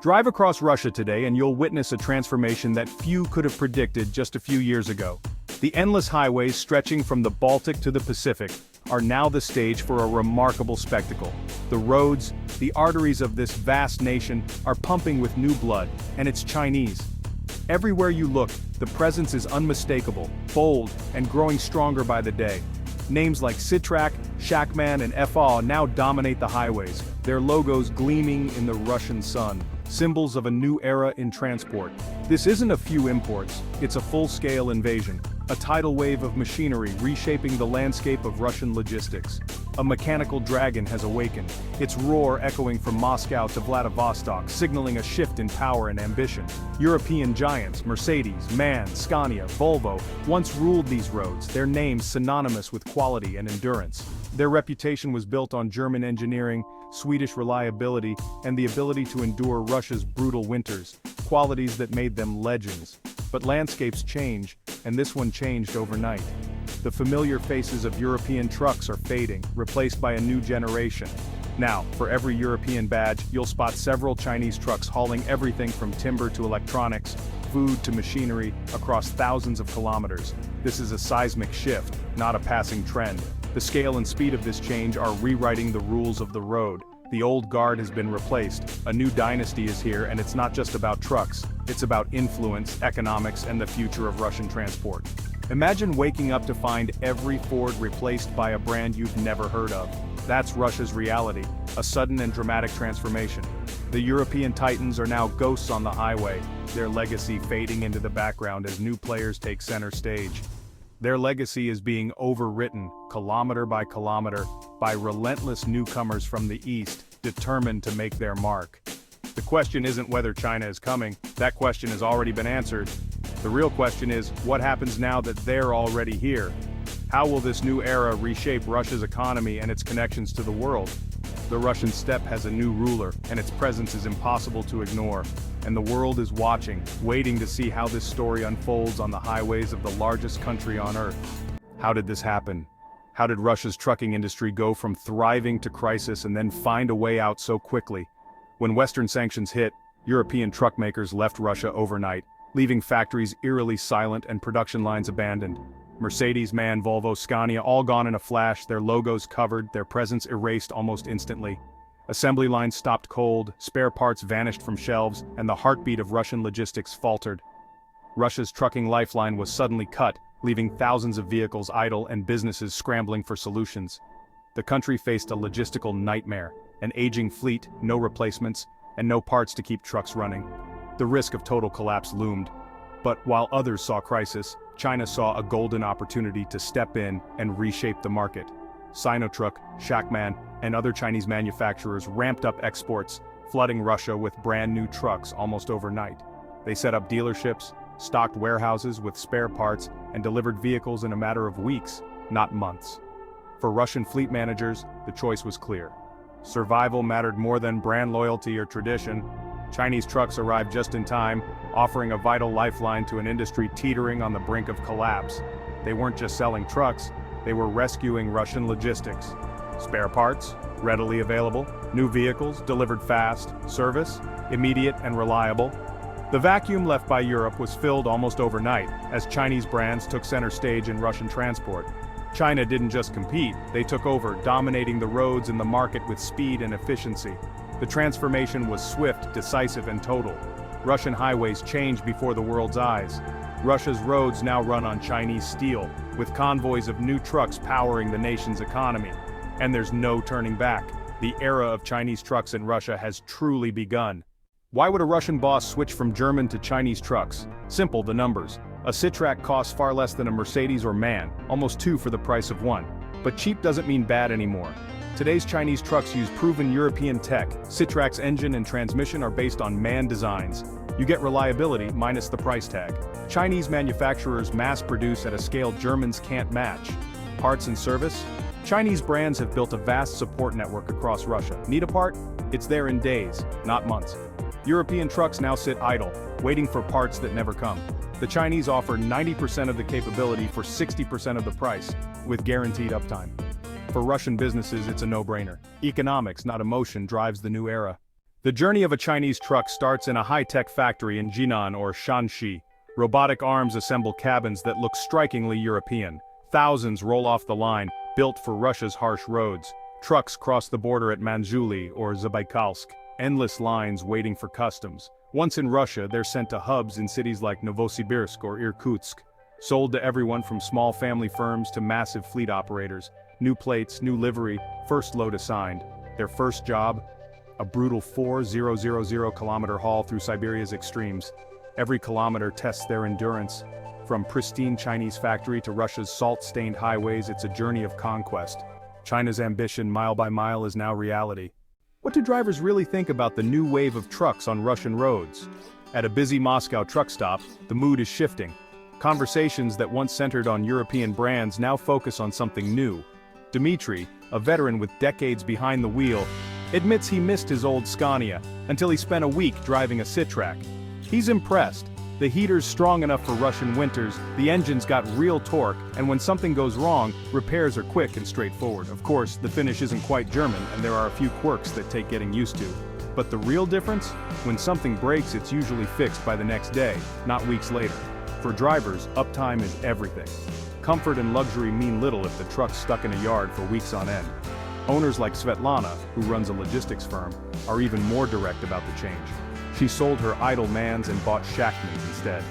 Drive across Russia today and you'll witness a transformation that few could have predicted just a few years ago. The endless highways stretching from the Baltic to the Pacific are now the stage for a remarkable spectacle. The roads, the arteries of this vast nation, are pumping with new blood, and it's Chinese. Everywhere you look, the presence is unmistakable, bold, and growing stronger by the day. Names like Sitrak, Shackman, and FA now dominate the highways, their logos gleaming in the Russian sun, symbols of a new era in transport. This isn't a few imports, it's a full-scale invasion, a tidal wave of machinery reshaping the landscape of Russian logistics. A mechanical dragon has awakened, its roar echoing from Moscow to Vladivostok, signaling a shift in power and ambition. European giants, Mercedes, MAN, Scania, Volvo, once ruled these roads, their names synonymous with quality and endurance. Their reputation was built on German engineering, Swedish reliability, and the ability to endure Russia's brutal winters, qualities that made them legends. But landscapes change, and this one changed overnight. The familiar faces of European trucks are fading, replaced by a new generation. Now, for every European badge, you'll spot several Chinese trucks hauling everything from timber to electronics, food to machinery, across thousands of kilometers. This is a seismic shift, not a passing trend. The scale and speed of this change are rewriting the rules of the road. The old guard has been replaced, a new dynasty is here, and it's not just about trucks, it's about influence, economics, and the future of Russian transport. Imagine waking up to find every Ford replaced by a brand you've never heard of. That's Russia's reality, a sudden and dramatic transformation. The European titans are now ghosts on the highway, their legacy fading into the background as new players take center stage. Their legacy is being overwritten, kilometer by kilometer, by relentless newcomers from the east, determined to make their mark. The question isn't whether China is coming, that question has already been answered. The real question is, what happens now that they're already here? How will this new era reshape Russia's economy and its connections to the world? The Russian steppe has a new ruler, and its presence is impossible to ignore. And the world is watching, waiting to see how this story unfolds on the highways of the largest country on Earth. How did this happen? How did Russia's trucking industry go from thriving to crisis and then find a way out so quickly? When Western sanctions hit, European truck makers left Russia overnight, leaving factories eerily silent and production lines abandoned. Mercedes, MAN, Volvo, Scania all gone in a flash, their logos covered, their presence erased almost instantly. Assembly lines stopped cold, spare parts vanished from shelves, and the heartbeat of Russian logistics faltered. Russia's trucking lifeline was suddenly cut, leaving thousands of vehicles idle and businesses scrambling for solutions. The country faced a logistical nightmare, an aging fleet, no replacements, and no parts to keep trucks running. The risk of total collapse loomed. But while others saw crisis, China saw a golden opportunity to step in and reshape the market. Sinotruk, Shackman, and other Chinese manufacturers ramped up exports, flooding Russia with brand new trucks almost overnight. They set up dealerships, stocked warehouses with spare parts, and delivered vehicles in a matter of weeks, not months. For Russian fleet managers, the choice was clear. Survival mattered more than brand loyalty or tradition. Chinese trucks arrived just in time, offering a vital lifeline to an industry teetering on the brink of collapse. They weren't just selling trucks, they were rescuing Russian logistics. Spare parts, readily available, new vehicles, delivered fast, service, immediate and reliable. The vacuum left by Europe was filled almost overnight, as Chinese brands took center stage in Russian transport. China didn't just compete, they took over, dominating the roads and the market with speed and efficiency. The transformation was swift, decisive, and total. Russian highways changed before the world's eyes. Russia's roads now run on Chinese steel, with convoys of new trucks powering the nation's economy. And there's no turning back. The era of Chinese trucks in Russia has truly begun. Why would a Russian boss switch from German to Chinese trucks? Simple, the numbers. A Sitrak costs far less than a Mercedes or MAN, almost two for the price of one. But cheap doesn't mean bad anymore. Today's Chinese trucks use proven European tech. Sitrak's engine and transmission are based on MAN designs. You get reliability minus the price tag. Chinese manufacturers mass-produce at a scale Germans can't match. Parts and service? Chinese brands have built a vast support network across Russia. Need a part? It's there in days, not months. European trucks now sit idle, waiting for parts that never come. The Chinese offer 90% of the capability for 60% of the price, with guaranteed uptime. For Russian businesses, it's a no-brainer. Economics, not emotion, drives the new era. The journey of a Chinese truck starts in a high-tech factory in Jinan or Shanxi. Robotic arms assemble cabins that look strikingly European. Thousands roll off the line, built for Russia's harsh roads. Trucks cross the border at Manzhouli or Zabaikalsk. Endless lines waiting for customs. Once in Russia, they're sent to hubs in cities like Novosibirsk or Irkutsk. Sold to everyone from small family firms to massive fleet operators. New plates, new livery, first load assigned. Their first job? A brutal 4,000-kilometer haul through Siberia's extremes. Every kilometer tests their endurance. From pristine Chinese factory to Russia's salt-stained highways, it's a journey of conquest. China's ambition, mile by mile, is now reality. What do drivers really think about the new wave of trucks on Russian roads? At a busy Moscow truck stop, the mood is shifting. Conversations that once centered on European brands now focus on something new. Dmitry, a veteran with decades behind the wheel, admits he missed his old Scania until he spent a week driving a Citrac. He's impressed. The heater's strong enough for Russian winters, the engine's got real torque, and when something goes wrong, repairs are quick and straightforward. Of course, the finish isn't quite German, and there are a few quirks that take getting used to. But the real difference? When something breaks, it's usually fixed by the next day, not weeks later. For drivers, uptime is everything. Comfort and luxury mean little if the truck's stuck in a yard for weeks on end. Owners like Svetlana, who runs a logistics firm, are even more direct about the change. She sold her idle Mans and bought Shackmans instead.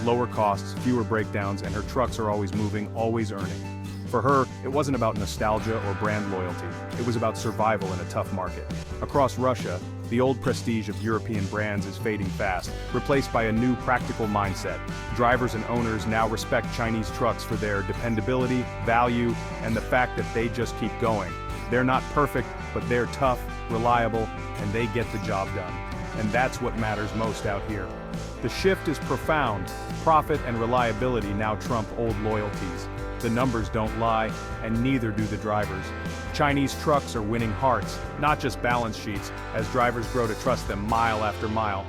Lower costs, fewer breakdowns, and her trucks are always moving, always earning. For her, it wasn't about nostalgia or brand loyalty, it was about survival in a tough market. Across Russia, the old prestige of European brands is fading fast, replaced by a new practical mindset. Drivers and owners now respect Chinese trucks for their dependability, value, and the fact that they just keep going. They're not perfect, but they're tough, reliable, and they get the job done. And that's what matters most out here. The shift is profound. Profit and reliability now trump old loyalties. The numbers don't lie, and neither do the drivers. Chinese trucks are winning hearts, not just balance sheets, as drivers grow to trust them mile after mile.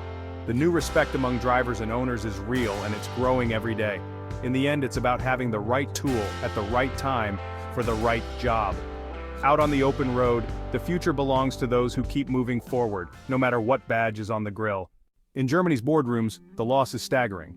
The new respect among drivers and owners is real, and it's growing every day. In the end, it's about having the right tool at the right time for the right job. Out on the open road, the future belongs to those who keep moving forward, no matter what badge is on the grill. In Germany's boardrooms, the loss is staggering.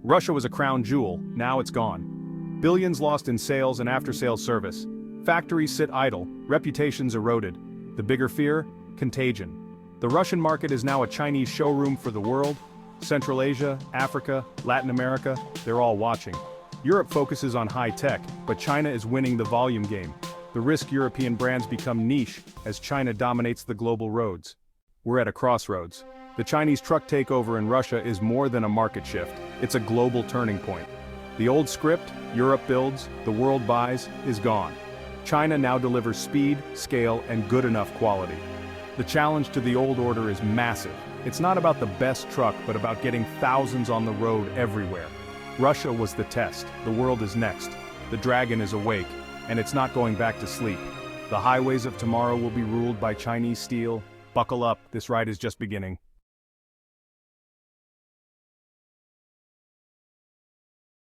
Russia was a crown jewel, now it's gone. Billions lost in sales and after-sales service. Factories sit idle, reputations eroded. The bigger fear? Contagion. The Russian market is now a Chinese showroom for the world. Central Asia, Africa, Latin America, they're all watching. Europe focuses on high-tech, but China is winning the volume game. The risk European brands become niche as China dominates the global roads. We're at a crossroads. The Chinese truck takeover in Russia is more than a market shift, it's a global turning point. The old script, Europe builds, the world buys, is gone. China now delivers speed, scale, and good enough quality. The challenge to the old order is massive. It's not about the best truck, but about getting thousands on the road everywhere. Russia was the test, the world is next. The dragon is awake, and it's not going back to sleep. The highways of tomorrow will be ruled by Chinese steel. Buckle up, this ride is just beginning.